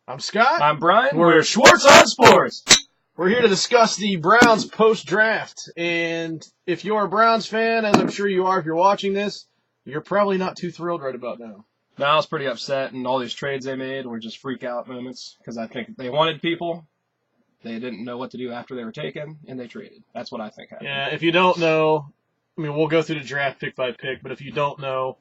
I'm Scott. I'm Brian. We're Schwartz on Sports. We're here to discuss the Browns post-draft. And if you're a Browns fan, as I'm sure you are if you're watching this, you're probably not too thrilled right about now. No, I was pretty upset, and all these trades they made were just freak-out moments because I think they wanted people. They didn't know what to do after they were taken, and they traded. That's what I think happened. Yeah, if you don't know, I mean, we'll go through the draft pick by pick, but if you don't know,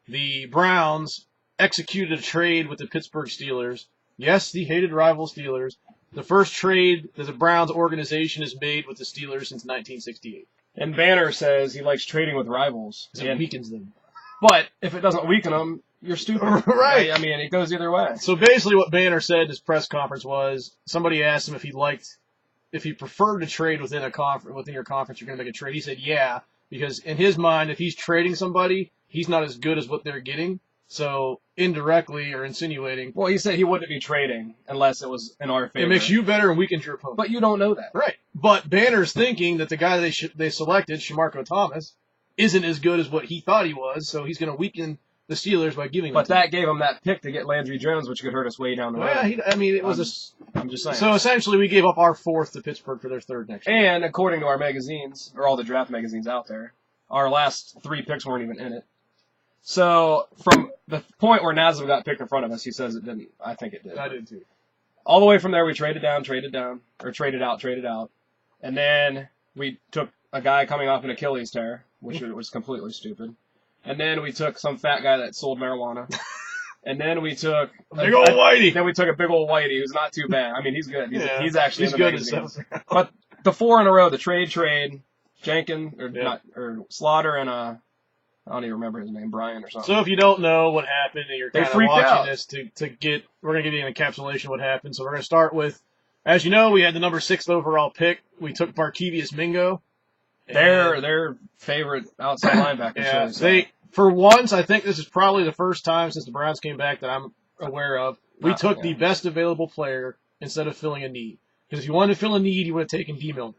the Browns executed a trade with the Pittsburgh Steelers. Yes, the hated rival Steelers. The first trade that the Browns organization has made with the Steelers since 1968. And Banner says he likes trading with rivals. It weakens them. But if it doesn't weaken them, you're stupid. Right. I mean, it goes either way. So basically what Banner said in his press conference was, somebody asked him if he preferred to trade within your conference, you're going to make a trade. He said, yeah, because in his mind, if he's trading somebody, he's not as good as what they're getting. So indirectly or insinuating. Well, he said he wouldn't be trading unless it was in our favor. It makes you better and weakens your opponent. But you don't know that. Right. But Banner's thinking that the guy they selected, Shamarko Thomas, isn't as good as what he thought he was, so he's going to weaken the Steelers by giving them. But that gave him that pick to get Landry Jones, which could hurt us way down the road. Yeah, I'm just saying. So essentially we gave up our fourth to Pittsburgh for their third next year. And according to our magazines, or all the draft magazines out there, our last three picks weren't even in it. So from the point where Nazem got picked in front of us, he says it didn't. I think it did. I did too. All the way from there, we traded out, and then we took a guy coming off an Achilles tear, which was completely stupid. And then we took some fat guy that sold marijuana. And then we took big old Whitey. Then we took a big old Whitey who's not too bad. I mean, he's good. He's actually he's in the good magazines. But the four in a row, the trade, Jenkins or Slaughter and I don't even remember his name, Brian or something. So if you don't know what happened and you're kind of freaked watching out. this we're going to give you an encapsulation of what happened. So we're going to start with, as you know, we had the number 6th overall pick. We took Barkevious Mingo. Their favorite outside linebacker. Yeah, for once, I think this is probably the first time since the Browns came back that I'm aware of. We took the best available player instead of filling a need. Because if you wanted to fill a need, you would have taken D. Milner.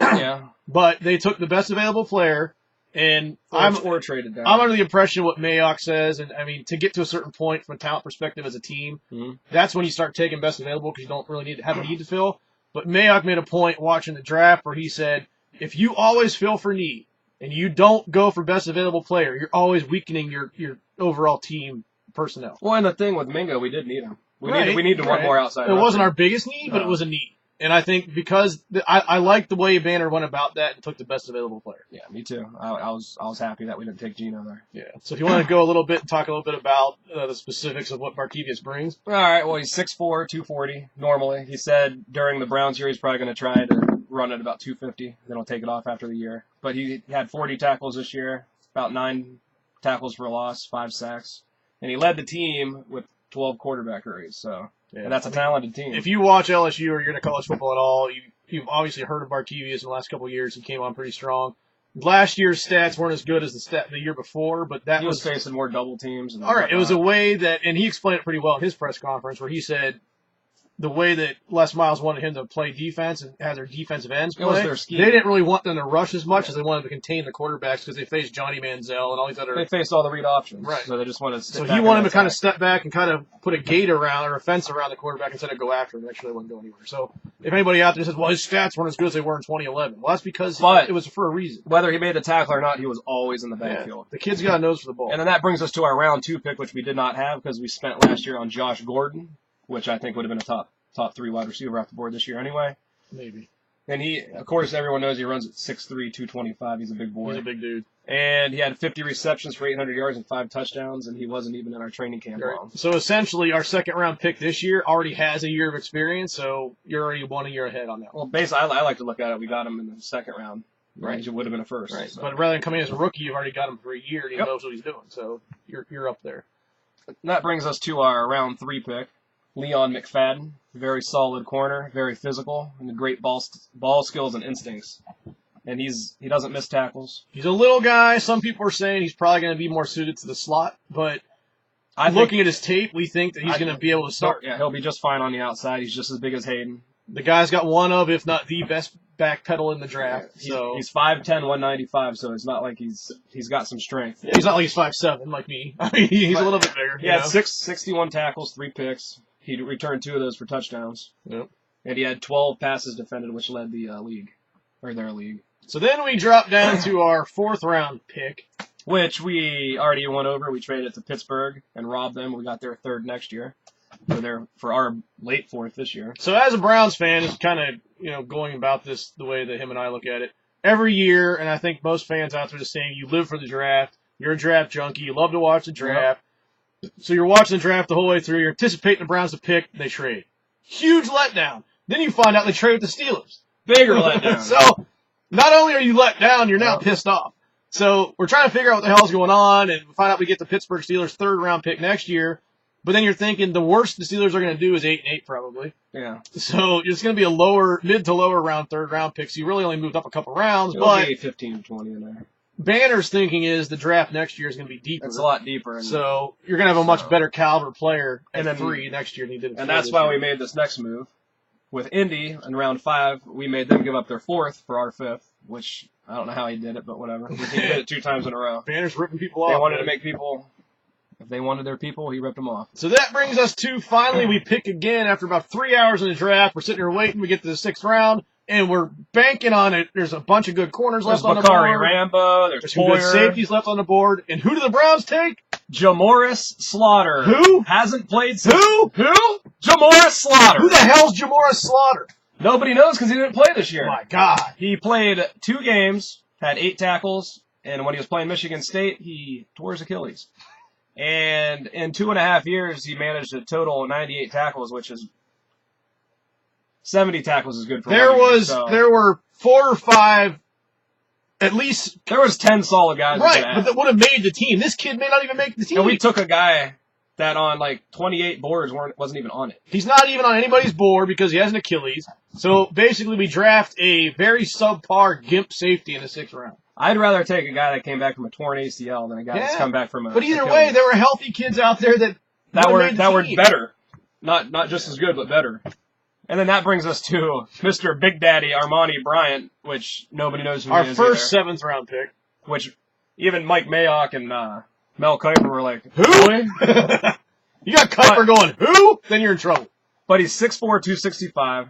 Yeah. But they took the best available player. And or traded down. I'm under the impression of what Mayock says, and I mean, to get to a certain point from a talent perspective as a team, that's when you start taking best available because you don't really have a need to fill. But Mayock made a point watching the draft where he said, if you always fill for need and you don't go for best available player, you're always weakening your overall team personnel. Well, and the thing with Mingo, we did need him. We needed one more outside. It wasn't our biggest need, but it was a need. And I think because I like the way Banner went about that and took the best available player. Yeah, me too. I was happy that we didn't take Gino there. Yeah. So if you want to go a little bit and talk a little bit about the specifics of what Barkevious brings. All right. Well, he's 6'4", 240 normally. He said during the Browns year he's probably going to try to run at about 250. Then he'll take it off after the year. But he had 40 tackles this year, about 9 tackles for loss, 5 sacks, and he led the team with 12 quarterback hurries. So. Yeah, and that's a talented team. If you watch LSU or you're into college football at all, you've obviously heard of Barkevious in the last couple of years. He came on pretty strong. Last year's stats weren't as good as the year before, but he was facing more double teams. All right, it was a way that, and he explained it pretty well in his press conference, where he said the way that Les Miles wanted him to play defense and have their defensive ends play, it was their scheme. They didn't really want them to rush as much as they wanted to contain the quarterbacks because they faced Johnny Manziel and all these other. They faced all the read options, right? So they just wanted to. So he wanted to kind of step back and kind of put a gate around or a fence around the quarterback instead of go after him. Actually, they wouldn't go anywhere. So if anybody out there says, "Well, his stats weren't as good as they were in 2011," well, that's because it was for a reason. Whether he made the tackle or not, he was always in the backfield. The kid's got a nose for the ball. And then that brings us to our round 2 pick, which we did not have because we spent last year on Josh Gordon, which I think would have been a top 3 wide receiver off the board this year anyway. Maybe. And he, of course, everyone knows he runs at 6'3", 225. He's a big boy. He's a big dude. And he had 50 receptions for 800 yards and 5 touchdowns, and he wasn't even in our training camp long. So essentially, our second-round pick this year already has a year of experience, so you're already 1 year ahead on that. Well, basically, I like to look at it. We got him in the second round. Right. It would have been a first. Right. So. But rather than coming as a rookie, you've already got him for a year, and he knows what he's doing. So you're up there. And that brings us to our round 3 pick. Leon McFadden, very solid corner, very physical, and great ball skills and instincts. And he doesn't miss tackles. He's a little guy. Some people are saying he's probably going to be more suited to the slot, but looking at his tape, we think that he's going to be able to start. Yeah, he'll be just fine on the outside. He's just as big as Hayden. The guy's got one of, if not the best back pedal in the draft. So he's 5'10", 195, so it's not like he's got some strength. Yeah, he's not like he's 5'7", like me. I mean, he's a little bit bigger. He had 61 tackles, 3 picks, He returned 2 of those for touchdowns. Yep. And he had 12 passes defended, which led the league, or their league. So then we drop down to our 4th round pick, which we already went over. We traded it to Pittsburgh and robbed them. We got their 3rd next year for our late 4th this year. So as a Browns fan, it's kind of going about this the way that him and I look at it. Every year, and I think most fans out there are saying, you live for the draft. You're a draft junkie. You love to watch the draft. Yep. So you're watching the draft the whole way through. You're anticipating the Browns to pick. They trade. Huge letdown. Then you find out they trade with the Steelers. Bigger letdown. So not only are you let down, you're now pissed off. So we're trying to figure out what the hell's going on, and find out we get the Pittsburgh Steelers 3rd round pick next year. But then you're thinking the worst the Steelers are going to do is 8-8 probably. Yeah. So it's going to be a mid to lower round 3rd round pick. So you really only moved up a couple rounds. It'll be 15 to 20 in there. Banner's thinking is the draft next year is going to be deeper. It's a lot deeper. So you're going to have a much better caliber player at 3 next year than you did. And that's why we made this next move. With Indy in round 5, we made them give up their 4th for our 5th, which I don't know how he did it, but whatever. He did it 2 times in a row. Banner's ripping people off. They wanted to make people, if they wanted their people, he ripped them off. So that brings us to finally we pick again after about 3 hours in the draft. We're sitting here waiting. We get to the 6th round, and we're banking on it. There's a bunch of good corners left on the board. There's Bakari Rambo. There's some good safeties left on the board. And who do the Browns take? Jamoris Slaughter. Who? Hasn't played since. Who? Jamoris Slaughter. Who the hell's Jamoris Slaughter? Nobody knows because he didn't play this year. Oh my God. He played 2 games, had 8 tackles, and when he was playing Michigan State, he tore his Achilles. And in 2.5 years, he managed a total of 98 tackles, which is 70 tackles is good for there 1 year, was so. There were 4 or 5, at least. There was 10 solid guys. Right, but that would have made the team. This kid may not even make the team. And we took a guy that on like 28 boards wasn't even on it. He's not even on anybody's board because he has an Achilles. So basically, we draft a very subpar gimp safety in the 6th round. I'd rather take a guy that came back from a torn ACL than a guy that's come back from a. But either Achilles. way, there were healthy kids out there that were better, not just as good, but better. And then that brings us to Mr. Big Daddy Armani Bryant, which nobody knows who he is. Our first 7th round pick. Which even Mike Mayock and Mel Kiper were like, who? You got Kiper going, who? Then you're in trouble. But he's 6'4", 265.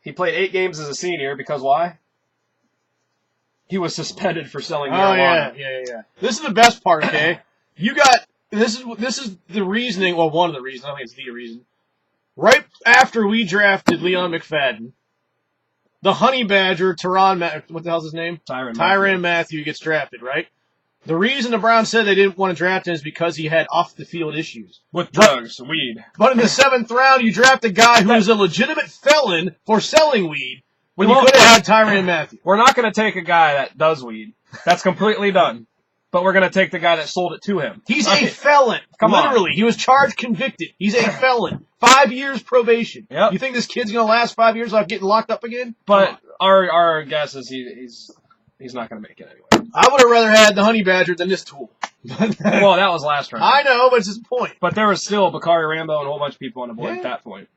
He played 8 games as a senior because why? He was suspended for selling marijuana. Oh, yeah. This is the best part, okay? This is the reasoning, well, one of the reasons, I don't think it's the reason. Right after we drafted Leon McFadden, the Honey Badger, what the hell's his name? Tyrann Mathieu gets drafted, right? The reason the Browns said they didn't want to draft him is because he had off-the-field issues. With drugs, weed. But in the 7th round, you draft a guy who is a legitimate felon for selling weed when you could have had Tyrann Mathieu. We're not going to take a guy that does weed. That's completely done. But we're going to take the guy that sold it to him. He's a felon. Literally. He was charged, convicted. He's a felon. 5 years probation. Yep. You think this kid's going to last 5 years without getting locked up again? But our guess is he's not going to make it anyway. I would have rather had the Honey Badger than this tool. Well, that was last round. I know, but it's his point. But there was still Bakari Rambo and a whole bunch of people on the board at that point.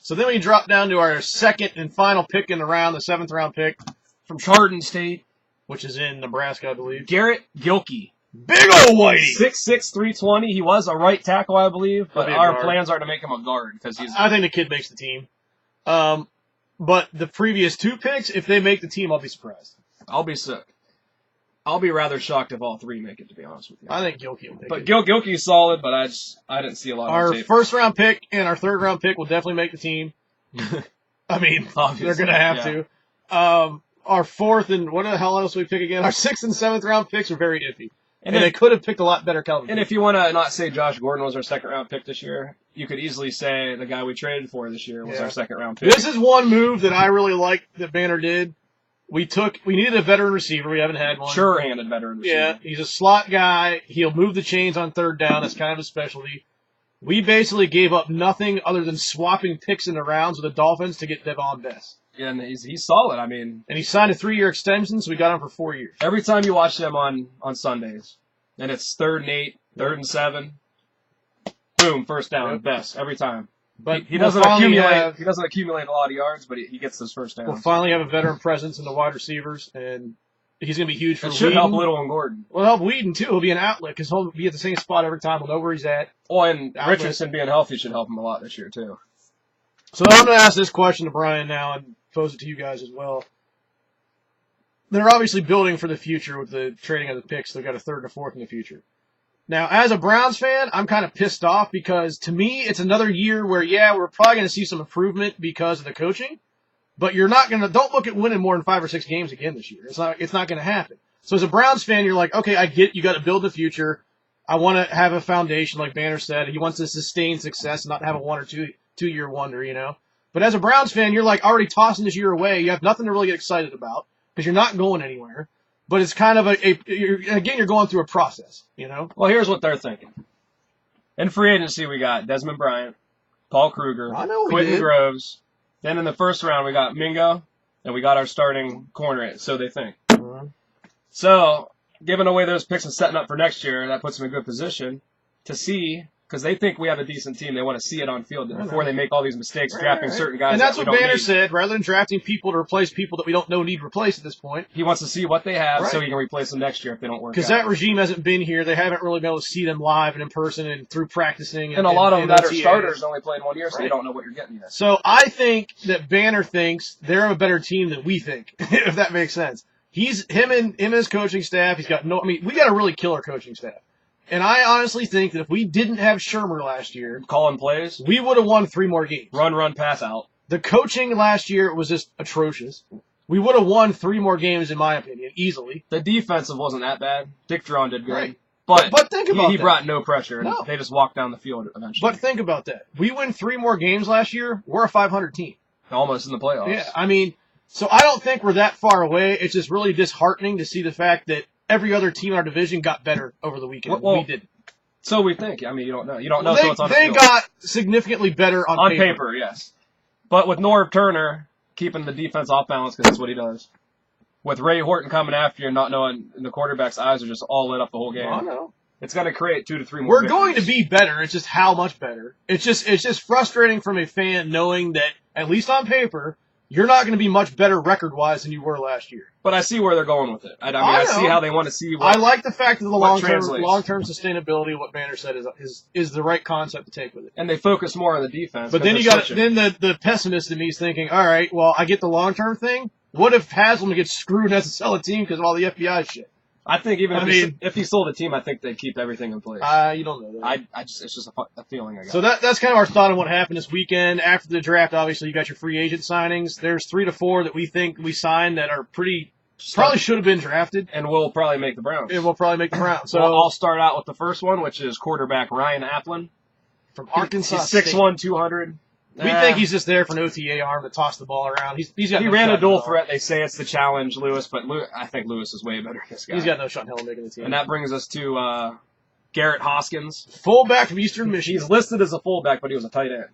So then we drop down to our 2nd and final pick in the round, the 7th round pick. From Chardon State. Which is in Nebraska, I believe. Garrett Gilkey. Big ol' whitey! 6'6", 320. He was a right tackle, I believe, but our plans are to make him a guard because he's. I think the kid makes the team. But the previous 2 picks, if they make the team, I'll be surprised. I'll be sick. I'll be rather shocked if all 3 make it, to be honest with you. I think Gilkey will make it. But Gilkey's solid, but I didn't see a lot of our tape. 1st round pick and our 3rd round pick will definitely make the team. I mean, obviously, they're going to have to. Our 4th and what the hell else do we pick again? Our 6th and 7th round picks are very iffy. And they could have picked a lot better caliber. And if you want to not say Josh Gordon was our 2nd round pick this year, you could easily say the guy we traded for this year was our 2nd round pick. This is one move that I really liked that Banner did. We needed a veteran receiver. We haven't had one. Sure-handed veteran receiver. Yeah, he's a slot guy. He'll move the chains on 3rd down. That's kind of his specialty. We basically gave up nothing other than swapping picks in the rounds with the Dolphins to get Devon Best. Yeah, and he's solid. I mean, and he signed a 3-year extension, so we got him for 4 years. Every time you watch them on Sundays, and it's 3rd and 8, 3rd and 7, boom, first down, Best every time. But he doesn't accumulate. He doesn't accumulate a lot of yards, but he gets those first downs. We'll finally have a veteran presence in the wide receivers, and He's going to be huge for It should Whedon. help Little and Gordon. Well, help Whedon, too. He'll be an outlet because he'll be at the same spot every time. He'll know where he's at. Oh, and Richardson being healthy should help him a lot this year, too. So I'm going to ask this question to Brian now and pose it to you guys as well. They're obviously building for the future with the trading of the picks. They've got a third and a fourth in the future. Now, as a Browns fan, I'm kind of pissed off because, to me, it's another year where, yeah, we're probably going to see some improvement because of the coaching, but don't look at winning more than 5 or 6 games again this year. It's not going to happen. So as a Browns fan, you're like, okay, I get you got to build the future. I want to have a foundation, like Banner said. He wants to sustain success, not have a 1 or 2 year wonder, you know. But as a Browns fan, you're like already tossing this year away. You have nothing to really get excited about because you're not going anywhere. But it's kind of you're going through a process, you know? Well, here's what they're thinking. In free agency, we got Desmond Bryant, Paul Kruger, Quentin Groves. Then in the first round, we got Mingo, and we got our starting corner, so they think. Mm-hmm. So, giving away those picks and setting up for next year, that puts them in a good position to see, because they think we have a decent team. They want to see it on field before they make all these mistakes, drafting certain guys. And that's what what Banner said. Rather than drafting people to replace people that we don't know need replaced at this point, he wants to see what they have so he can replace them next year if they don't work out. Because that regime hasn't been here. They haven't really been able to see them live and in person and through practicing. And a lot of them that are starters only played 1 year, so you don't know what you're getting yet. So I think that Banner thinks they're a better team than we think, if that makes sense. Him and his coaching staff, we got a really killer coaching staff. And I honestly think that if we didn't have Shermer last year, calling plays, we would have won 3 more games. Run, pass out. The coaching last year was just atrocious. We would have won 3 more games, in my opinion, easily. The defensive wasn't that bad. Dick Drawn did good. Right. But think about he brought no pressure, and they just walked down the field eventually. But think about that. We win 3 more games last year, we're a 500 team. Almost in the playoffs. Yeah, so I don't think we're that far away. It's just really disheartening to see the fact that every other team in our division got better over the weekend. We didn't. So we think. You don't know. You don't know what's on the field. They got significantly better on paper. On paper, yes. But with Norv Turner keeping the defense off balance because that's what he does. With Ray Horton coming after you and not knowing, and the quarterback's eyes are just all lit up the whole game. I know. It's going to create 2 to 3 more. We're going to be better. It's just how much better. It's just frustrating from a fan knowing that, at least on paper, you're not going to be much better record-wise than you were last year. But I see where they're going with it. I see how they want to see what I like the fact that the long-term sustainability of what Banner said is the right concept to take with it. And they focus more on the defense. But then the pessimist in me is thinking, all right, well, I get the long-term thing. What if Haslam gets screwed and has to sell a team because of all the FBI shit? I think if he sold a team, I think they'd keep everything in place. You don't know that. it's just a feeling I got. So that's kind of our thought on what happened this weekend. After the draft, obviously, you got your free agent signings. There's 3 to 4 that we think we signed that are probably should have been drafted. And will probably make the Browns. So I'll start out with the first one, which is quarterback Ryan Applin. From Arkansas State. 6'1", 200. We think he's just there for an OTA arm to toss the ball around. He ran a dual threat. They say it's the challenge, Lewis, but I think Lewis is way better than this guy. He's got no shot in hell making the team. And that brings us to Garrett Hoskins. Fullback from Eastern Michigan. He's listed as a fullback, but he was a tight end.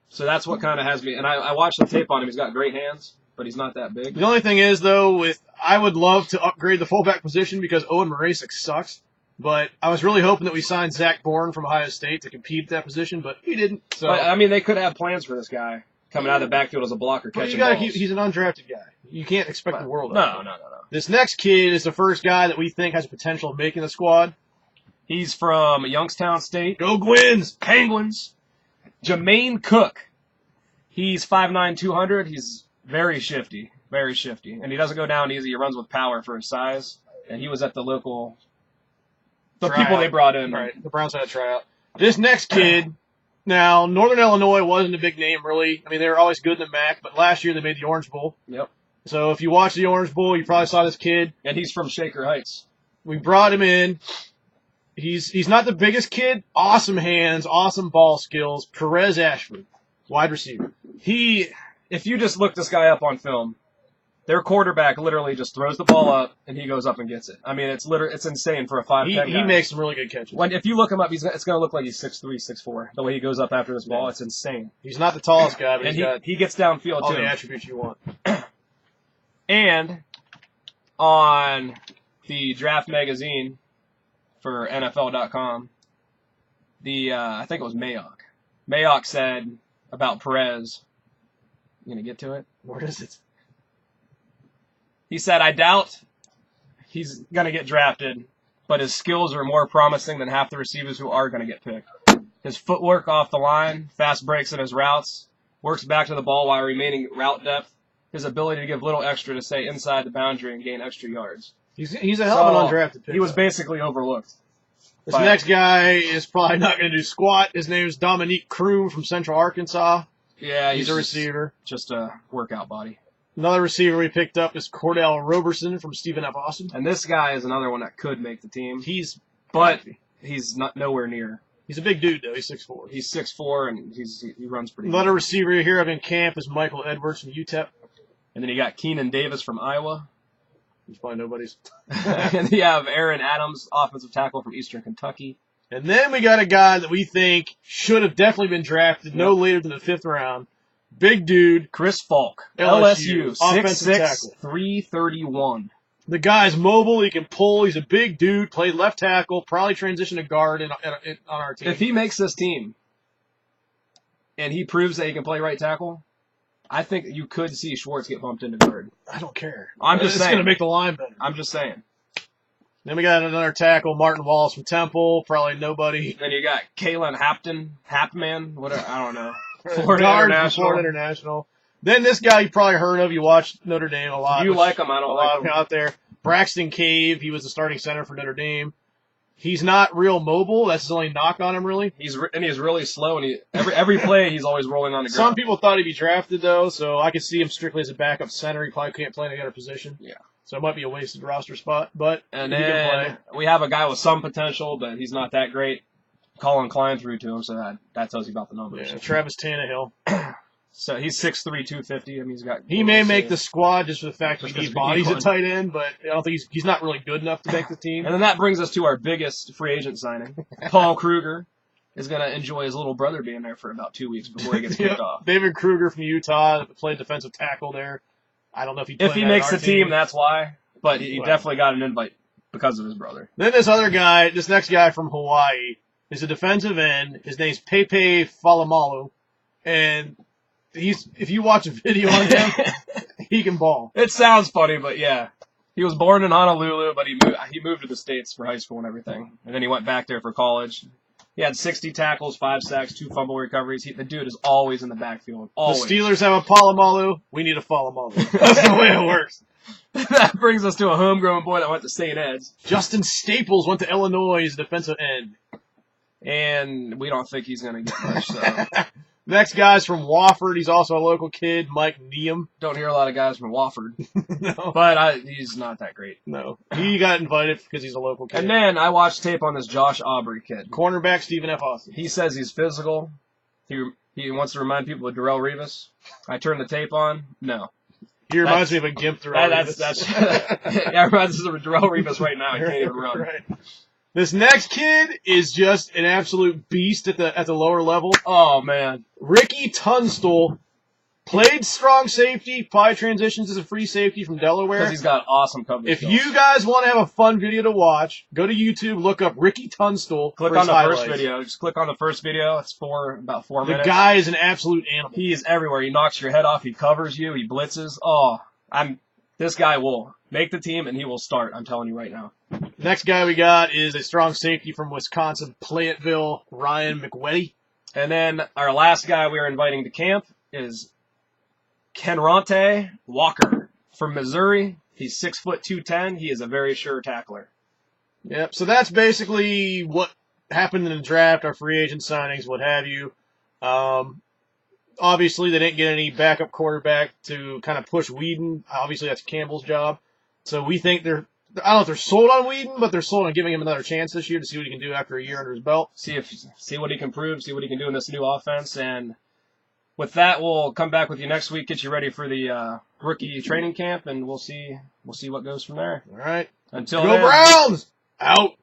So that's what kind of has me. And I watched the tape on him. He's got great hands, but he's not that big. The only thing is, though, I would love to upgrade the fullback position because Owen Marasic sucks. But I was really hoping that we signed Zach Bourne from Ohio State to compete at that position, but he didn't. So but, they could have plans for this guy coming out of the backfield as a blocker, catching balls. He's an undrafted guy. You can't expect the world of him. No. This next kid is the first guy that we think has potential of making the squad. He's from Youngstown State. Go Gwins! Penguins! Jermaine Cook. He's 5'9", 200. He's very shifty. Very shifty. And he doesn't go down easy. He runs with power for his size. And he was at the local... The tryout. People they brought in. Right. The Browns had a tryout. This next kid... Now, Northern Illinois wasn't a big name, really. They were always good in the MAC, but last year they made the Orange Bowl. Yep. So if you watch the Orange Bowl, you probably saw this kid. And he's from Shaker Heights. We brought him in. He's not the biggest kid. Awesome hands, awesome ball skills. Perez Ashford, wide receiver. If you just look this guy up on film, their quarterback literally just throws the ball up and he goes up and gets it. It's insane for a 5'10" guy. He makes some really good catches. If you look him up, it's going to look like he's 6'3", 6'4". The way he goes up after this ball, it's insane. He's not the tallest guy, but he gets downfield all too. All the attributes you want. And on the draft magazine for NFL.com, I think it was Mayock said about Perez. You going to get to it? Where is it? He said, I doubt he's going to get drafted, but his skills are more promising than half the receivers who are going to get picked. His footwork off the line, fast breaks in his routes, works back to the ball while remaining route depth, his ability to give little extra to stay inside the boundary and gain extra yards. He's a hell of an undrafted pick. He was basically overlooked. This next guy is probably not going to do squat. His name is Dominique Kroom from Central Arkansas. Yeah, he's a receiver. Just a workout body. Another receiver we picked up is Cordell Roberson from Stephen F. Austin. And this guy is another one that could make the team. He's not nowhere near. He's a big dude, though. He's 6'4". He's 6'4", and he runs pretty good. Another receiver here in camp is Michael Edwards from UTEP. And then you got Keenan Davis from Iowa. He's probably nobody's. And you have Aaron Adams, offensive tackle from Eastern Kentucky. And then we got a guy that we think should have definitely been drafted no later than the 5th round. Big dude. Chris Falk. LSU. 6'6", 331. The guy's mobile. He can pull. He's a big dude. Played left tackle. Probably transitioned to guard on our team. If he makes this team and he proves that he can play right tackle, I think you could see Schwartz get bumped into guard. I don't care. I'm just saying. It's going to make the line better. I'm just saying. Then we got another tackle, Martin Wallace from Temple. Probably nobody. Then you got Kalen Hapman, whatever, I don't know. Florida International. Then this guy you probably heard of. You watched Notre Dame a lot. You like him. I don't like him. Out there. Braxton Cave. He was the starting center for Notre Dame. He's not real mobile. That's his only knock on him, really. He's really slow, and every play he's always rolling on the ground. Some people thought he'd be drafted, though, so I could see him strictly as a backup center. He probably can't play any other position. Yeah. So it might be a wasted roster spot, but and he can play. We have a guy with some potential, but he's not that great. Colin Klein threw to him, so that tells you about the numbers. Yeah, Travis Tannehill. So he's 6'3", 250. I mean, he may make the squad just for the fact that his body's a tight end, but I don't think he's not really good enough to make the team. And then that brings us to our biggest free agent signing. Paul Kruger is going to enjoy his little brother being there for about 2 weeks before he gets kicked off. David Kruger from Utah played defensive tackle there. I don't know if he makes the team, that's why. But he definitely got an invite because of his brother. Then this next guy from Hawaii is a defensive end. His name's Pepe Falamalu, and if you watch a video on him, he can ball. It sounds funny, but yeah. He was born in Honolulu, but he moved to the States for high school and everything. And then he went back there for college. He had 60 tackles, 5 sacks, 2 fumble recoveries. The dude is always in the backfield. Always. The Steelers have a Palamalu. We need a Falamalu. That's the way it works. That brings us to a homegrown boy that went to St. Ed's. Justin Staples went to Illinois as a defensive end. And we don't think he's going to get much, so... Next guy's from Wofford. He's also a local kid, Mike Neum. Don't hear a lot of guys from Wofford. No. But he's not that great. No. He got invited because he's a local kid. And then I watched tape on this Josh Aubrey kid. Cornerback Stephen F. Austin. He says he's physical. He wants to remind people of Darrelle Revis. I turned the tape on. No. He reminds me of a gimp Darrelle Revis. Yeah, it reminds me of Darrelle Revis right now. He can't even run. Right. This next kid is just an absolute beast at the lower level. Oh, man. Ricky Tunstall played strong safety, probably transitions as a free safety from Delaware. Because he's got awesome coverage. If you guys want to have a fun video to watch, go to YouTube, look up Ricky Tunstall. Click on the first video. Just click on the first video. It's about 4 minutes. The guy is an absolute animal. He is everywhere. He knocks your head off. He covers you. He blitzes. Oh, this guy will make the team, and he will start. I'm telling you right now. Next guy we got is a strong safety from Wisconsin, Platteville, Ryan McWetty. And then our last guy we are inviting to camp is Kenronte Walker from Missouri. He's 6'2", 210. He is a very sure tackler. Yep. So that's basically what happened in the draft, our free agent signings, what have you. Obviously, they didn't get any backup quarterback to kind of push Whedon. Obviously, that's Campbell's job. So we think I don't know if they're sold on Whedon, but they're sold on giving him another chance this year to see what he can do after a year under his belt. See what he can prove, see what he can do in this new offense. And with that, we'll come back with you next week, get you ready for the rookie training camp, and we'll see what goes from there. All right. Until Go then. Browns! Out.